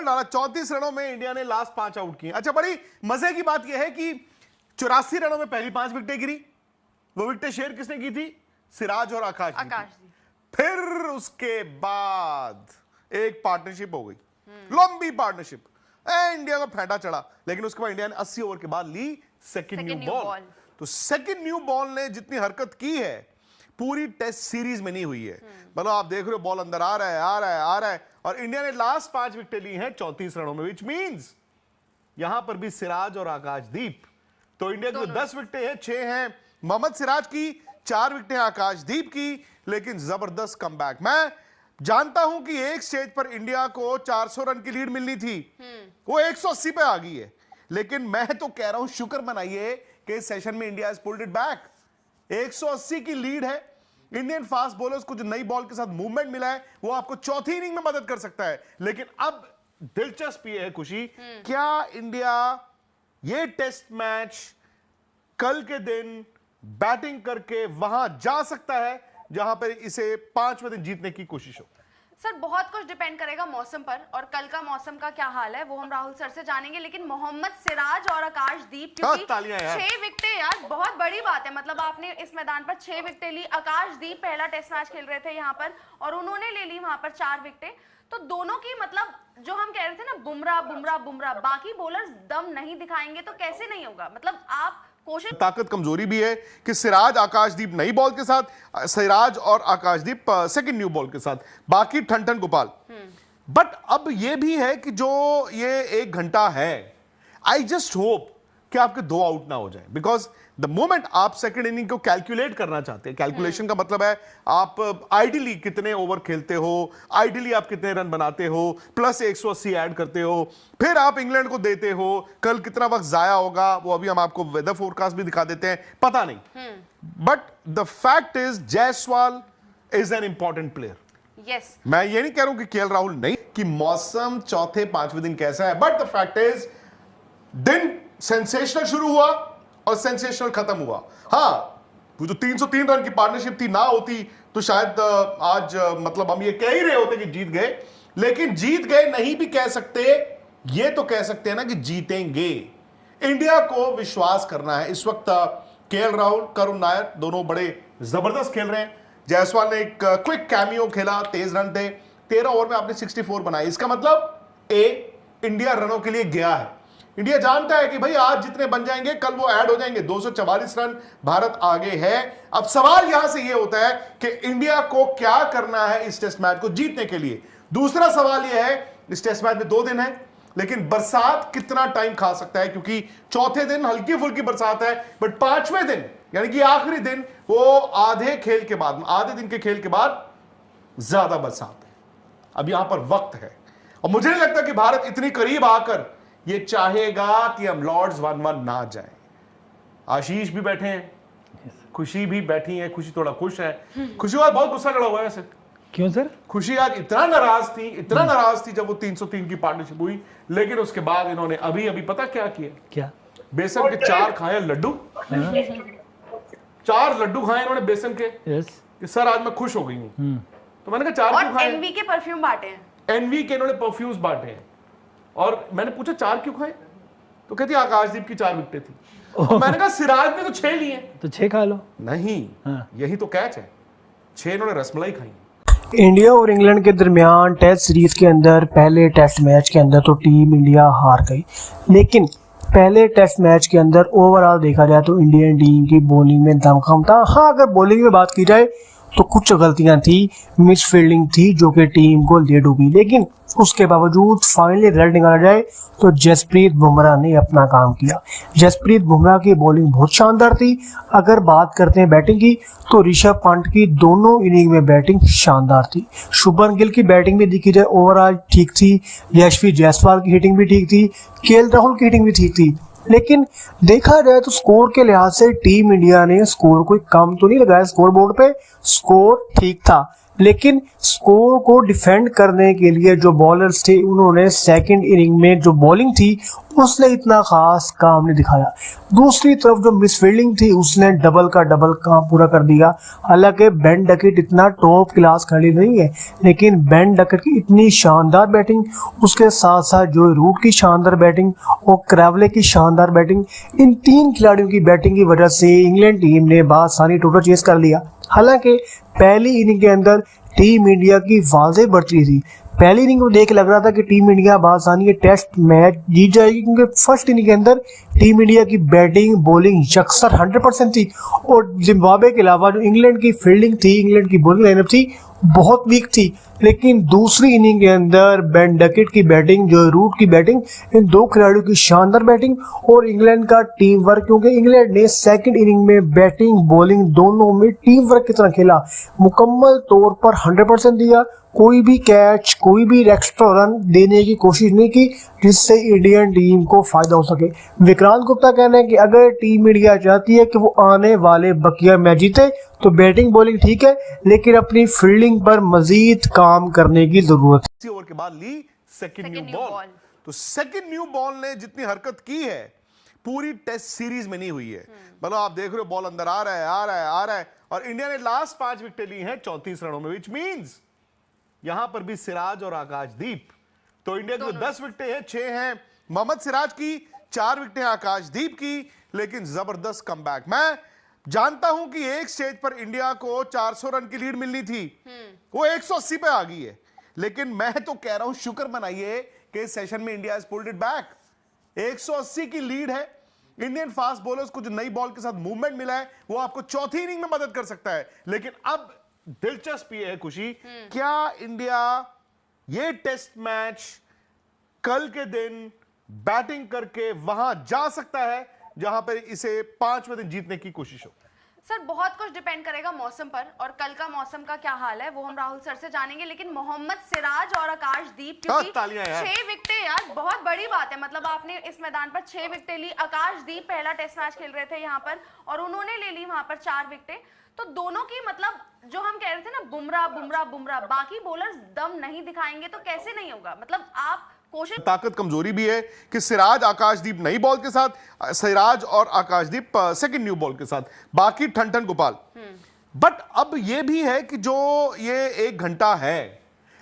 बोल डाला। 34 रनों में इंडिया ने लास्ट 5 आउट किए। अच्छा, बड़ी मजे की बात यह है कि 84 रनों में पहली 5 विकेटें गिरी। वो विकेटें शेयर किसने की थी? सिराज और आकाश जी। फिर उसके बाद एक पार्टनरशिप हो गई, लंबी पार्टनरशिप, इंडिया को फेंटा चढ़ा। लेकिन उसके बाद इंडिया ने 80 ओवर के बाद ली सेकंड न्यू बॉल। तो सेकंड न्यू बॉल ने जितनी हरकत की है पूरी टेस्ट सीरीज में नहीं हुई है। मतलब आप देख रहे हो बॉल अंदर आ रहा है, आ रहा है, आ रहा है, और इंडिया ने लास्ट 5 विकेटें ली हैं 34 रनों में, विच मींस यहां पर भी सिराज और आकाशदीप। तो इंडिया की 10 विकेटें हैं, 6 हैं मोहम्मद सिराज की, 4 विकेटें आकाशदीप की। लेकिन जबरदस्त कमबैक। मैं जानता हूं कि एक स्टेज पर इंडिया को 400 रन की लीड मिलनी थी, वो 180 पे आ गई है। लेकिन मैं तो कह रहा हूं शुक्र मनाइए कि इस सेशन में India has pulled it back. 180 की लीड है। इंडियन फास्ट बॉलर्स को जो नई बॉल के साथ मूवमेंट मिला है वो आपको चौथी इनिंग में मदद कर सकता है। लेकिन अब दिलचस्प ये है खुशी, क्या इंडिया ये टेस्ट मैच कल के दिन बैटिंग करके वहां जा सकता है जहां पर इसे 5वें दिन जीतने की कोशिश हो? सर बहुत कुछ डिपेंड करेगा मौसम पर, और कल का मौसम का क्या हाल है वो हम राहुल सर से जानेंगे। लेकिन मोहम्मद सिराज और आकाशदीप, क्योंकि 6 विकेटें यार बहुत बड़ी बात है। मतलब आपने इस मैदान पर 6 विकेटें ली। आकाशदीप पहला टेस्ट मैच खेल रहे थे यहाँ पर और उन्होंने ले ली वहां पर 4 विकेटें। तो दोनों की मतलब जो हम कह रहे थे ना, बुमराह बुमराह बुमराह, बाकी बॉलर्स दम नहीं दिखाएंगे तो कैसे नहीं होगा। मतलब आप कोशिश, ताकत कमजोरी भी है कि सिराज आकाशदीप नई बॉल के साथ, सिराज और आकाशदीप सेकंड न्यू बॉल के साथ, बाकी ठन ठन गोपाल। बट अब यह भी है कि जो ये 1 घंटा है, आई जस्ट होप कि आपके 2 आउट ना हो जाए। बिकॉज द मोमेंट आप सेकंड इनिंग को कैलकुलेट करना चाहते हैं, कैलकुलेशन का मतलब है आप आइडियली कितने ओवर खेलते हो, आइडियली आप कितने रन बनाते हो, प्लस 180 ऐड करते हो, फिर आप इंग्लैंड को देते हो। कल कितना वक्त जाया होगा वो अभी हम आपको वेदर फोरकास्ट भी दिखा देते हैं, पता नहीं। But the fact is Jaiswal is an important player. Yes, मैं ये नहीं कह रहा हूं कि केएल राहुल नहीं, कि मौसम चौथे 5वें दिन कैसा है, बट द फैक्ट इज दिन सेंसेशनल शुरू हुआ और सेंसेशनल खत्म हुआ। हाँ, वो जो 303 रन की पार्टनरशिप थी ना होती तो शायद आज मतलब हम ये कह ही रहे होते कि जीत गए। लेकिन जीत गए नहीं भी कह सकते, ये तो कह सकते हैं ना कि जीतेंगे। इंडिया को विश्वास करना है। इस वक्त केएल राहुल, करुण नायर दोनों बड़े जबरदस्त खेल रहे हैं। जायसवाल ने एक क्विक कैमियो खेला, तेज रन थे, 13 ओवर में आपने 64 बनाए। इसका मतलब इंडिया रनों के लिए गया है। इंडिया जानता है कि भाई आज जितने बन जाएंगे कल वो ऐड हो जाएंगे। 244 रन भारत आगे है। अब सवाल यहां से ये होता है कि इंडिया को क्या करना है इस टेस्ट मैच को जीतने के लिए। दूसरा सवाल यह है, इस टेस्ट मैच में 2 दिन है, लेकिन बरसात कितना टाइम खा सकता है, क्योंकि चौथे दिन हल्की फुल्की बरसात है, बट 5वें दिन यानी कि आखिरी दिन वो आधे दिन के खेल के बाद ज्यादा बरसात है। अब यहां पर वक्त है और मुझे नहीं लगता कि भारत इतनी करीब आकर ये चाहेगा कि हम लॉर्ड्स 1-1 ना जाए। आशीष भी बैठे हैं, खुशी भी बैठी है। खुशी थोड़ा खुश है, खुशी आज बहुत गुस्सा चढ़ा हुआ है वैसे। क्यों सर? खुशी आज इतना नाराज थी जब वो 303 की पार्टनरशिप हुई, लेकिन उसके बाद इन्होंने अभी पता क्या किया? क्या? बेसन के 4 खाए लड्डू। 4 लड्डू खाए इन्होंने बेसन के। यस। कि सर आज मैं खुश हो गई हूं। तो मैंने कहा 4 क्यों खाए? एनवी के परफ्यूम बांटे हैं। एनवी के इन्होंने परफ्यूम्स बांटे हैं। और मैंने पूछा 4 क्यों खाए? तो कहती आकाशदीप की 4 विकेटें थी। और मैंने कहा सिराज ने तो 6 लिए, तो 6 खा लो। नहीं, यही तो कैच है, 6 इन्होंने रसमलाई खाई। इंडिया और इंग्लैंड के दरमियान टेस्ट सीरीज के अंदर पहले टेस्ट मैच के अंदर तो टीम इंडिया हार गई, लेकिन पहले टेस्ट मैच के अंदर ओवरऑल देखा जाए तो इंडियन टीम की बॉलिंग में दमखम था। हाँ, अगर बॉलिंग में बात की जाए तो कुछ गलतियां थी, मिस फील्डिंग थी जो कि टीम को ले डूबी, लेकिन उसके बावजूद फाइनली रिजल्ट निकाला जाए तो जसप्रीत बुमराह ने अपना काम किया। जसप्रीत बुमराह की बॉलिंग बहुत शानदार थी। अगर बात करते हैं बैटिंग की तो ऋषभ पंत की दोनों इनिंग में बैटिंग शानदार थी। शुभमन गिल की बैटिंग भी देखी जाए ओवरऑल ठीक थी। यशस्वी जायसवाल की हिटिंग भी ठीक थी। केएल राहुल की हिटिंग भी ठीक थी। लेकिन देखा जाए तो स्कोर के लिहाज से टीम इंडिया ने स्कोर कोई कम तो नहीं लगाया। स्कोर बोर्ड पे स्कोर ठीक था, लेकिन स्कोर को डिफेंड करने के लिए जो बॉलर्स थे उन्होंने सेकंड इनिंग में जो बॉलिंग थी उसने इतना खास काम नहीं दिखाया। दूसरी तरफ जो मिस फील्डिंग थी उसने डबल का डबल काम पूरा कर दिया। हालांकि बेन डकेट इतना टॉप क्लास खिलाड़ी नहीं है, लेकिन बेन डकेट की इतनी शानदार बैटिंग, उसके साथ साथ जो रूट की शानदार बैटिंग और क्रेवले की शानदार बैटिंग, इन तीन खिलाड़ियों की बैटिंग की वजह से इंग्लैंड टीम ने बासानी टोटल चेस कर लिया। हालांकि पहली इनिंग के अंदर टीम इंडिया की वाज़ेह बढ़ती थी। पहली इनिंग को देख लग रहा था कि टीम इंडिया बासानी ये टेस्ट मैच जीत जाएगी, क्योंकि फर्स्ट इनिंग के अंदर टीम इंडिया की बैटिंग बॉलिंग यकसर 100% थी और जिम्बाब्वे के अलावा जो इंग्लैंड की फील्डिंग थी, इंग्लैंड की बॉलिंग लाइनअप थी, बहुत वीक थी। लेकिन दूसरी इनिंग के अंदर बेन डकेट की बैटिंग, जो रूट की बैटिंग, इन दो खिलाड़ियों की शानदार बैटिंग और इंग्लैंड का टीम वर्क, क्योंकि इंग्लैंड ने सेकंड इनिंग में बैटिंग बॉलिंग दोनों में टीम वर्क की तरह खेला, मुकम्मल तौर पर 100% दिया। कोई भी कैच, कोई भी एक्स्ट्रा रन देने की कोशिश नहीं की जिससे इंडियन टीम को फायदा हो सके। विक्रांत गुप्ता कहना है कि अगर टीम इंडिया चाहती है कि वो आने वाले बकिया मैच जीते तो बैटिंग बॉलिंग ठीक है, लेकिन अपनी फील्डिंग पर मजीद काम करने की जरूरत है। ओवर के बाद ली second new new ball. Ball. तो सेकंड न्यू बॉल ने जितनी हरकत की है पूरी टेस्ट सीरीज में नहीं हुई है। मतलब आप देख रहे हो बॉल अंदर आ रहा है, आ रहा है, आ रहा है, और इंडिया ने लास्ट 5 विकेटें ली हैं 34 रनों में, विच मींस यहां पर भी सिराज और आकाशदीप। तो इंडिया की 10 विकेटें हैं, 6 हैं मोहम्मद सिराज की, 4 विकेटें आकाशदीप की, लेकिन जबरदस्त कमबैक। मैं जानता हूं कि एक स्टेज पर इंडिया को 400 रन की लीड मिलनी थी, वो 180 पे आ गई है, लेकिन मैं तो कह रहा हूं शुक्र मनाइए कि इस सेशन में India has pulled it back. 180 की लीड है। इंडियन फास्ट बॉलर्स को जो नई बॉल के साथ मूवमेंट मिला है वो आपको चौथी इनिंग में मदद कर सकता है। लेकिन अब दिलचस्प ये है खुशी, क्या इंडिया ये टेस्ट मैच कल के दिन बैटिंग करके वहां जा सकता है जहां पर इसे 5वें दिन जीतने की कोशिश हो? सर बहुत कुछ डिपेंड करेगा मौसम पर, और कल का मौसम का क्या हाल है वो हम राहुल सर से जानेंगे। लेकिन मोहम्मद सिराज और आकाशदीप, क्योंकि 6 विकेटें यार बहुत बड़ी बात है। मतलब आपने इस मैदान पर 6 विकेटें ली। आकाशदीप पहला टेस्ट मैच खेल रहे थे यहाँ पर और उन्होंने ले ली वहां पर 4 विकेटें। तो दोनों की मतलब जो हम कह रहे थे ना, बुमराह बुमराह बुमराह, बाकी बॉलर्स दम नहीं दिखाएंगे तो कैसे नहीं होगा। मतलब आप कोशिश, ताकत कमजोरी भी है कि सिराज आकाशदीप नई बॉल के साथ, सिराज और आकाशदीप सेकंड न्यू बॉल के साथ, बाकी ठन ठन गोपाल। बट अब यह भी है कि जो ये 1 घंटा है,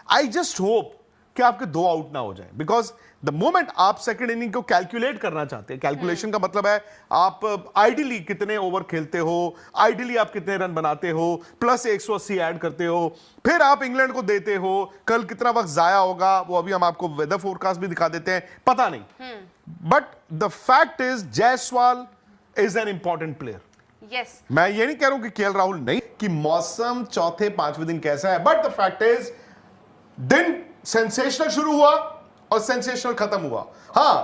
आई जस्ट होप कि आपके 2 आउट ना हो जाए, बिकॉज द मोमेंट आप सेकंड इनिंग को कैलकुलेट करना चाहते हैं, कैलकुलेशन का मतलब है आप आइडियली कितने ओवर खेलते हो, आइडियली आप कितने रन बनाते हो, प्लस 180 ऐड करते हो, फिर आप इंग्लैंड को देते हो, कल कितना वक्त जाया होगा वो अभी हम आपको वेदर फोरकास्ट भी दिखा देते हैं, पता नहीं। But the fact is Jaiswal is an important player. Yes, मैं ये नहीं कह रहा हूं कि केएल राहुल नहीं, कि मौसम चौथे 5वें दिन कैसा है, बट द फैक्ट इज दिन सेंसेशनल शुरू हुआ और सेंसेशनल खत्म हुआ। हां,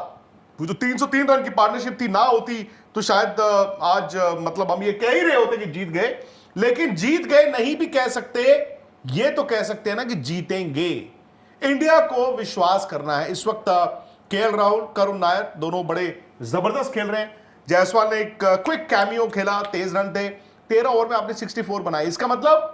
वो जो 303 रन की पार्टनरशिप थी ना होती तो शायद आज मतलब हम ये कह ही रहे होते कि जीत गए, लेकिन जीत गए नहीं भी कह सकते, ये तो कह सकते हैं ना कि जीतेंगे। इंडिया को विश्वास करना है। इस वक्त केएल राहुल, करुण नायर दोनों बड़े जबरदस्त खेल रहे हैं। जायसवाल ने एक क्विक कैमियो खेला, तेज रन थे, 13 ओवर में आपने 64 बनाए। इसका मतलब